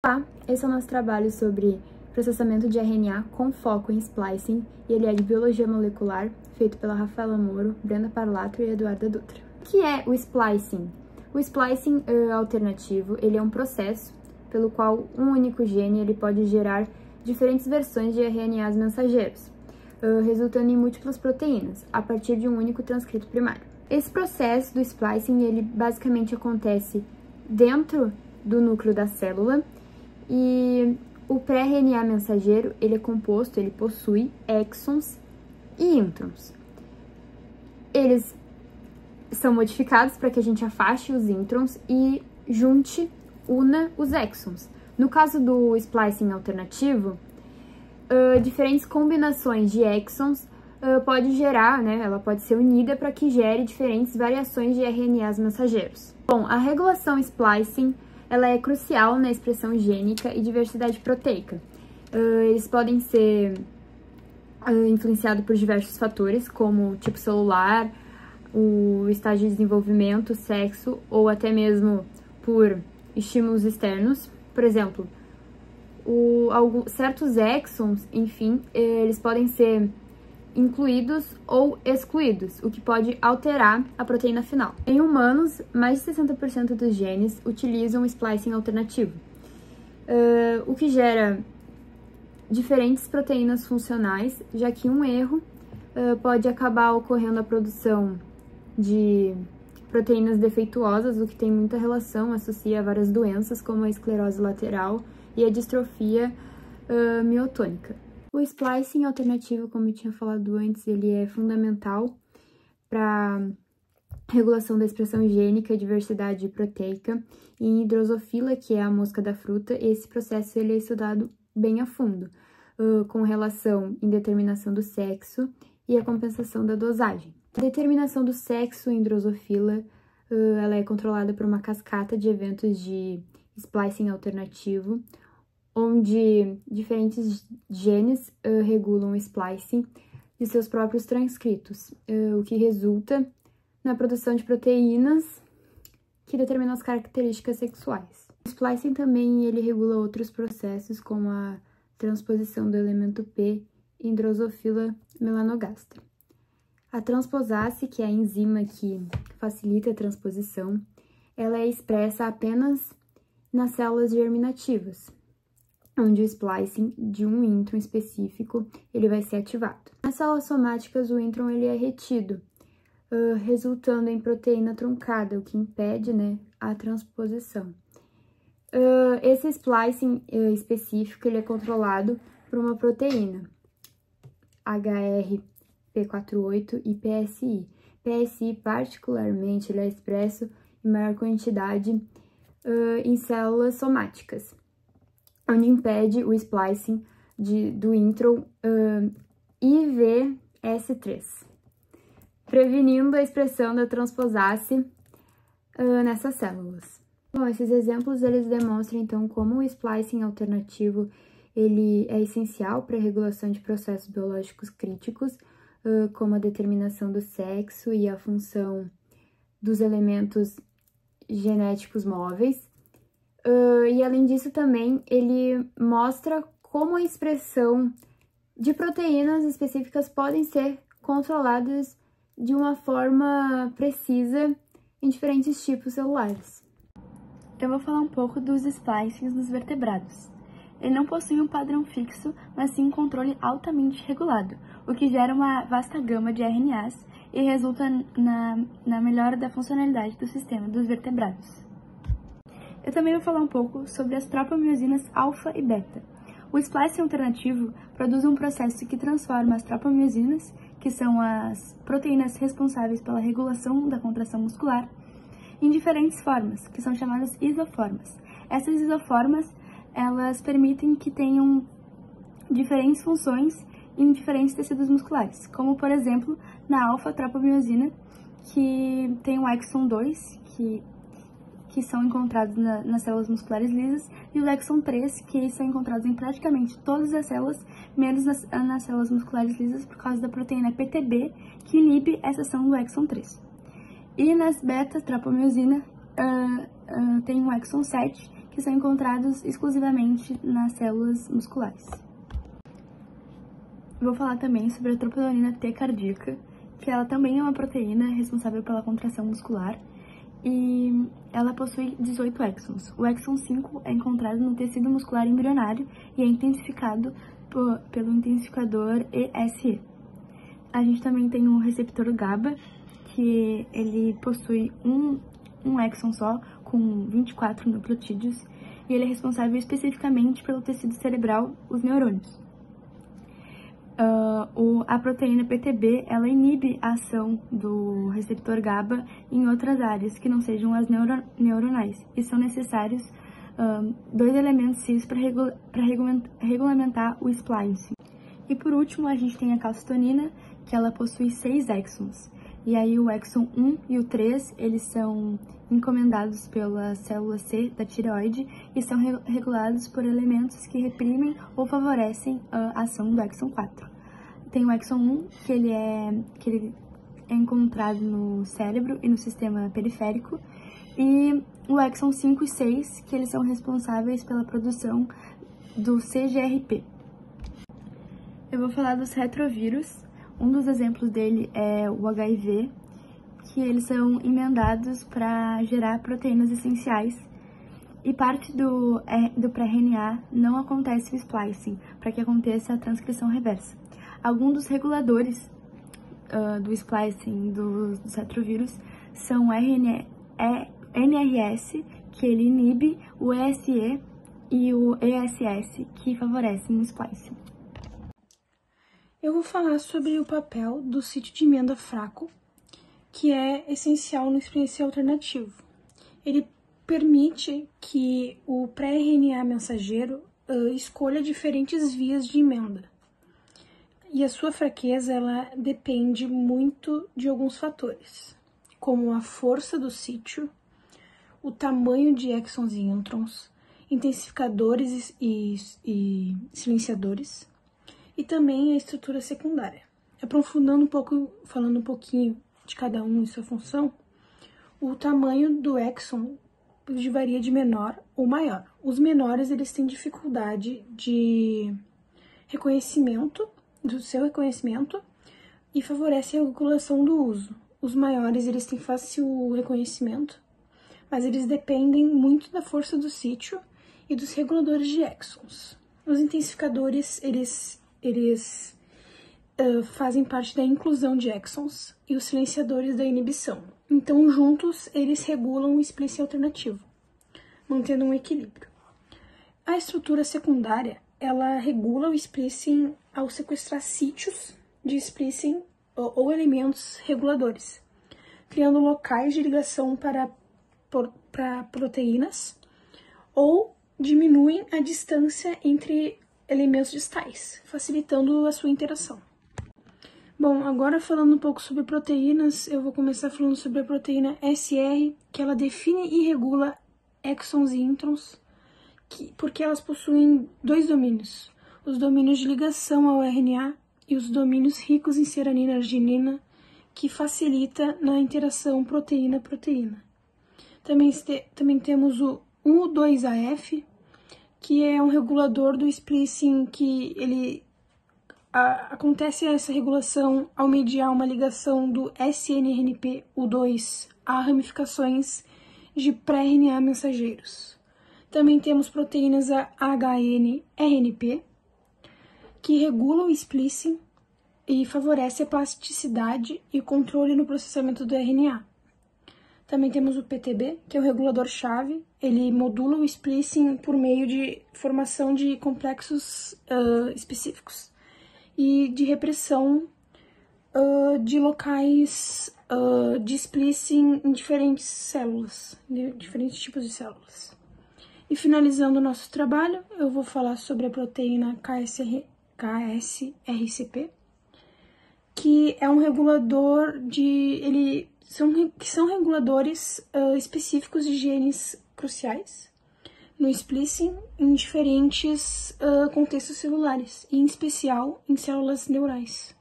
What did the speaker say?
Olá, esse é o nosso trabalho sobre processamento de RNA com foco em splicing, e ele é de biologia molecular, feito pela Rafaela Moro, Brenda Parlatro e Eduarda Dutra. O que é o splicing? O splicing alternativo, ele é um processo pelo qual um único gene ele pode gerar diferentes versões de RNAs mensageiros, resultando em múltiplas proteínas, a partir de um único transcrito primário. Esse processo do splicing, ele basicamente acontece dentro do núcleo da célula, e o pré-RNA mensageiro, ele possui exons e introns. Eles são modificados para que a gente afaste os introns e una os exons. No caso do splicing alternativo, diferentes combinações de exons pode gerar, ela pode ser unida para que gere diferentes variações de RNAs mensageiros. Bom, a regulação splicing ela é crucial na expressão gênica e diversidade proteica. Eles podem ser influenciados por diversos fatores, como o tipo celular, o estágio de desenvolvimento, sexo, ou até mesmo por estímulos externos. Por exemplo, certos exons, enfim, eles podem ser incluídos ou excluídos, o que pode alterar a proteína final. Em humanos, mais de 60% dos genes utilizam o splicing alternativo, o que gera diferentes proteínas funcionais, já que um erro pode acabar ocorrendo a produção de proteínas defeituosas, o que tem muita relação, associa a várias doenças, como a esclerose lateral e a distrofia miotônica. O splicing alternativo, como eu tinha falado antes, ele é fundamental para regulação da expressão gênica e diversidade proteica. E em Drosophila, que é a mosca da fruta, esse processo ele é estudado bem a fundo, com relação em determinação do sexo e a compensação da dosagem. A determinação do sexo em Drosophila, ela é controlada por uma cascata de eventos de splicing alternativo, onde diferentes genes regulam o splicing de seus próprios transcritos, o que resulta na produção de proteínas que determinam as características sexuais. O splicing também ele regula outros processos, como a transposição do elemento P em Drosophila melanogaster. A transposase, que é a enzima que facilita a transposição, ela é expressa apenas nas células germinativas, onde o splicing de um intron específico ele vai ser ativado. Nas células somáticas, o intron ele é retido, resultando em proteína truncada, o que impede a transposição. Esse splicing específico ele é controlado por uma proteína, HRP48 e PSI. PSI, particularmente, ele é expresso em maior quantidade em células somáticas, onde impede o splicing do intron IVS3, prevenindo a expressão da transposase nessas células. Bom, esses exemplos eles demonstram então como o splicing alternativo ele é essencial para a regulação de processos biológicos críticos, como a determinação do sexo e a função dos elementos genéticos móveis. E além disso também ele mostra como a expressão de proteínas específicas podem ser controladas de uma forma precisa em diferentes tipos celulares. Eu vou falar um pouco dos splicings dos vertebrados. Ele não possui um padrão fixo, mas sim um controle altamente regulado, o que gera uma vasta gama de RNAs e resulta na melhora da funcionalidade do sistema dos vertebrados. Eu também vou falar um pouco sobre as tropomiosinas alfa e beta. O splicing alternativo produz um processo que transforma as tropomiosinas, que são as proteínas responsáveis pela regulação da contração muscular, em diferentes formas, que são chamadas isoformas. Essas isoformas, elas permitem que tenham diferentes funções em diferentes tecidos musculares, como, por exemplo, na alfa-tropomiosina, que tem o exon 2, que são encontrados nas células musculares lisas, e o exon 3, que são encontrados em praticamente todas as células, menos nas células musculares lisas, por causa da proteína PTB, que inibe essa ação do exon 3. E nas beta-tropomiosina tem o exon 7, que que são encontrados exclusivamente nas células musculares. Vou falar também sobre a troponina T cardíaca, que ela também é uma proteína responsável pela contração muscular e ela possui 18 exons. O exon 5 é encontrado no tecido muscular embrionário e é intensificado pelo intensificador ESE. A gente também tem o receptor GABA, que ele possui um exon só, com 24 nucleotídeos, e ele é responsável especificamente pelo tecido cerebral, os neurônios. A proteína PTB, ela inibe a ação do receptor GABA em outras áreas que não sejam as neuronais, e são necessários 2 elementos cis para regulamentar o splicing. E por último, a gente tem a calcitonina, que ela possui 6 exons. E aí o exon 1 e o 3, eles são encomendados pela célula C da tireoide e são regulados por elementos que reprimem ou favorecem a ação do exon 4. Tem o exon 1, que ele é encontrado no cérebro e no sistema periférico, e o exon 5 e 6, que eles são responsáveis pela produção do CGRP. Eu vou falar dos retrovírus. Um dos exemplos dele é o HIV, que eles são emendados para gerar proteínas essenciais, e parte do pré-RNA não acontece o splicing, para que aconteça a transcrição reversa. Alguns dos reguladores do splicing dos retrovírus são o NRS, que ele inibe o ESE, e o ESS, que favorecem o splicing. Eu vou falar sobre o papel do sítio de emenda fraco, que é essencial no splicing alternativo. Ele permite que o pré-RNA mensageiro escolha diferentes vias de emenda. E a sua fraqueza, ela depende muito de alguns fatores, como a força do sítio, o tamanho de exons e introns, intensificadores e silenciadores, e também a estrutura secundária. Aprofundando um pouco, falando um pouquinho de cada um e sua função, o tamanho do exon varia de menor ou maior. Os menores, eles têm dificuldade de reconhecimento, do seu reconhecimento, e favorecem a regulação do uso. Os maiores, eles têm fácil reconhecimento, mas eles dependem muito da força do sítio e dos reguladores de exons. Os intensificadores, eles fazem parte da inclusão de exons e os silenciadores da inibição. Então, juntos, eles regulam o splicing alternativo, mantendo um equilíbrio. A estrutura secundária, ela regula o splicing ao sequestrar sítios de splicing ou elementos reguladores, criando locais de ligação para proteínas, ou diminuem a distância entre elementos distais, facilitando a sua interação. Bom, agora falando um pouco sobre proteínas, eu vou começar falando sobre a proteína SR, que ela define e regula exons e introns, porque elas possuem 2 domínios: os domínios de ligação ao RNA e os domínios ricos em seranina e arginina, que facilita na interação proteína-proteína. Também temos o U2AF, que é um regulador do splicing, que acontece essa regulação ao mediar uma ligação do SNRNP-U2 a ramificações de pré-RNA mensageiros. Também temos proteínas HNRNP, que regulam o splicing e favorece a plasticidade e controle no processamento do RNA. Também temos o PTB, que é o regulador-chave. Ele modula o splicing por meio de formação de complexos específicos e de repressão de locais de splicing em diferentes células, diferentes tipos de células. E finalizando o nosso trabalho, eu vou falar sobre a proteína KSRCP, que é um regulador são reguladores específicos de genes cruciais no splicing em diferentes contextos celulares, e em especial em células neurais.